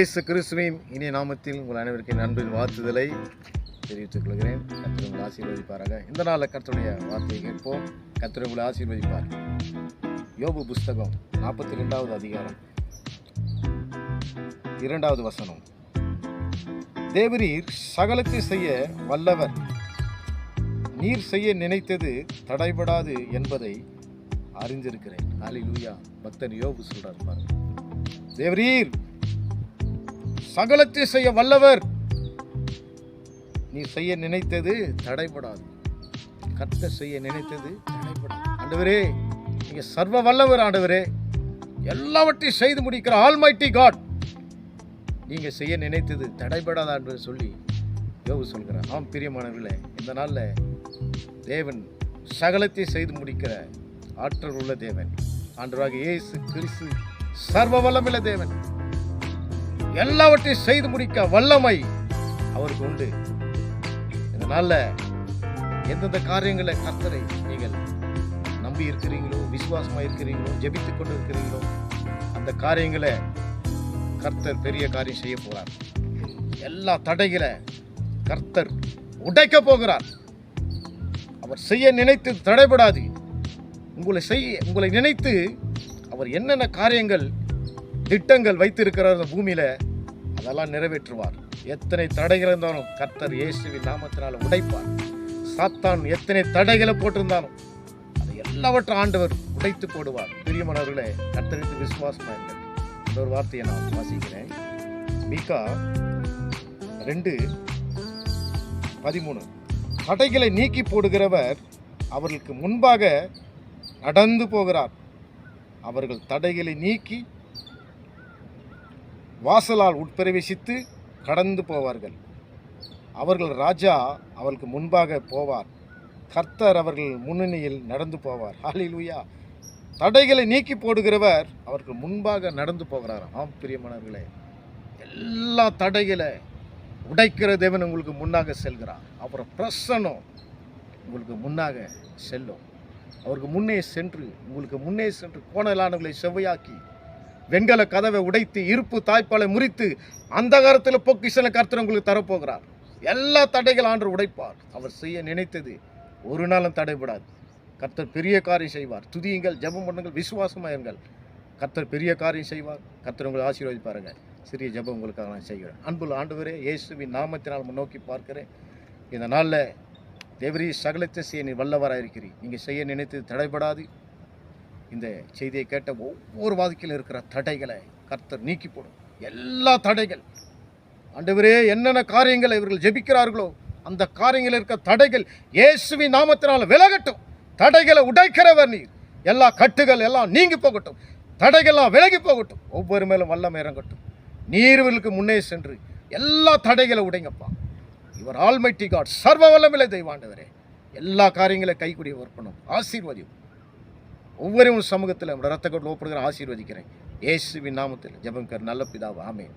இயேசு கிறிஸ்துவின் இனிய நாமத்தில் உங்கள் அனைவருக்கும் அன்பின் வாழ்த்துதலை தெரிவித்துக் கொள்கிறேன். கர்த்தர் உங்களை ஆசீர்வதிப்பாராக. இந்த நாளில் கர்த்தருடைய வார்த்தையை கேட்போம். கர்த்தர் உங்களை ஆசீர்வதிப்பார். யோபு புஸ்தகம் 42வது அதிகாரம் 2வது வசனம். தேவரீர் சகலத்தை செய்ய வல்லவர், நீர் செய்ய நினைத்தது தடைபடாது என்பதை அறிந்திருக்கிறேன். அல்லேலூயா. பக்தன் யோபு சொல்றார் பாருங்க. தேவரீர் சகலத்தை செய்ய வல்லவர், நீ செய்ய நினைத்தது தடைபடாது. கர்த்தர் செய்ய நினைத்தது தடைபடாது. ஆண்டவரே, நீங்க சர்வ வல்லவர். ஆண்டவரே, எல்லாவற்றையும் செய்து முடிக்கிற ஆல்மைட்டி காட், நீங்க செய்ய நினைத்தது தடைபடாதா என்று சொல்லி யோபு சொல்கிறார். ஆம் பிரியமானவர்களே, இந்த நாளில் தேவன் சகலத்தை செய்து முடிக்கிற ஆற்றல் உள்ள தேவன். ஆண்டவராகிய இயேசு கிறிஸ்து சர்வ வல்லமையுள்ள தேவன். எல்லாவற்றையும் செய்து முடிக்க வல்லமை அவருக்கு உண்டு. இதனால எந்தெந்த காரியங்களை கர்த்தரை நீங்கள் நம்பி இருக்கிறீங்களோ, விசுவாசமா இருக்கிறீங்களோ, ஜெபித்துக் கொண்டு இருக்கிறீங்களோ, அந்த காரியங்களை கர்த்தர் பெரிய காரியம் செய்ய போறார். எல்லா தடைகளை கர்த்தர் உடைக்க போகிறார். அவர் செய்ய நினைத்து தடைபடாது. உங்களை நினைத்து அவர் என்னென்ன காரியங்கள் திட்டங்கள் வைத்திருக்கிறார் அந்த பூமியில, அதெல்லாம் நிறைவேற்றுவார். எத்தனை தடைகள் இருந்தாலும் கர்த்தர் இயேசுவின் நாமத்தினால உடைப்பார். சாத்தான் எத்தனை தடைகளை போட்டிருந்தாலும் அதை எல்லாவற்றையும் ஆண்டவர் உடைத்து போடுவார். பிரியமானவர்களே, கர்த்தருக்கு விசுவாசமா இருங்கள். இந்த ஒரு வார்த்தையை நான் வாசிக்கிறேன். மீகா 2:13. தடைகளை நீக்கி போடுகிறவர் அவர்களுக்கு முன்பாக நடந்து போகிறார். அவர்கள் தடைகளை நீக்கி வாசலால் உட்பிரவேசித்து கடந்து போவார்கள். அவர்கள் ராஜா அவர்களுக்கு முன்பாக போவார். கர்த்தர் அவர்கள் முன்னணியில் நடந்து போவார். ஹல்லேலூயா. தடைகளை நீக்கி போடுகிறவர் அவர்கள் முன்பாக நடந்து போகிறார். ஆம் பிரியமானவர்களே, எல்லா தடைகளை உடைக்கிற தேவன் உங்களுக்கு முன்னாக செல்கிறார். அப்புறம் பிரசன்னம் உங்களுக்கு முன்னாக செல்லும். அவருக்கு முன்னே சென்று உங்களுக்கு முன்னே சென்று கோணலானவர்களை செவ்வையாக்கி, வெண்கல கதவை உடைத்து, இருப்பு தாய்ப்பாலை முறித்து, அந்தகாரத்தில் பொக்கிஷன கர்த்தர் உங்களுக்கு தரப்போகிறார். எல்லா தடைகள் ஆண்டவர் உடைப்பார். அவர் செய்ய நினைத்தது ஒரு நாளும் தடைபடாது. கர்த்தர் பெரிய காரியம் செய்வார். துதியுங்கள், ஜெபம் பண்ணுங்கள், விசுவாசமாக இருங்கள். கர்த்தர் பெரிய காரியம் செய்வார். கர்த்தர் உங்களை ஆசீர்வதிப்பாருங்க. சிறிய ஜெபம் உங்களுக்காக நான் செய்கிறேன். அன்புள்ள ஆண்டவரே, இயேசுவின் நாமத்தினால் முன்னோக்கி பார்க்கிறேன். இந்த நாளில் தேவரீ சகலத்தை செய்ய நீ வல்லவராக இருக்கிறீர். நீங்கள் செய்ய நினைத்தது தடைபடாது. இந்த செய்தியை கேட்ட ஒவ்வொரு வாழ்க்கையில் இருக்கிற தடைகளை கர்த்தர் நீக்கி போடும். எல்லா தடைகள் ஆண்டவரே, என்னென்ன காரியங்களை இவர்கள் ஜெபிக்கிறார்களோ அந்த காரியங்கள் இருக்க தடைகள் இயேசுவின் நாமத்தினால் விலகட்டும். தடைகளை உடைக்கிறவர் நீர். எல்லா கட்டுகள் எல்லாம் நீங்கி போகட்டும். தடைகள்லாம் விலகி போகட்டும். ஒவ்வொரு மேலும் வல்லமை இறங்கட்டும். நீர்வர்களுக்கு முன்னே சென்று எல்லா தடைகளை உடைங்கப்பா. இவர் ஆல்மைட்டி காட், சர்வ வல்லமையுள்ள தெய்வாண்டவரே, எல்லா காரியங்களையும் கைக்குடி ஒர்ப்பணும். ஆசீர்வதியும். ஒவ்வொரு சமூகத்தில் ரத்த கொண்டு ஒப்புடுகிற ஆசீர்வதிக்கிறேன். இயேசுவின் நாமத்தில் ஜெபம் நல்ல பிதாவே, ஆமென்.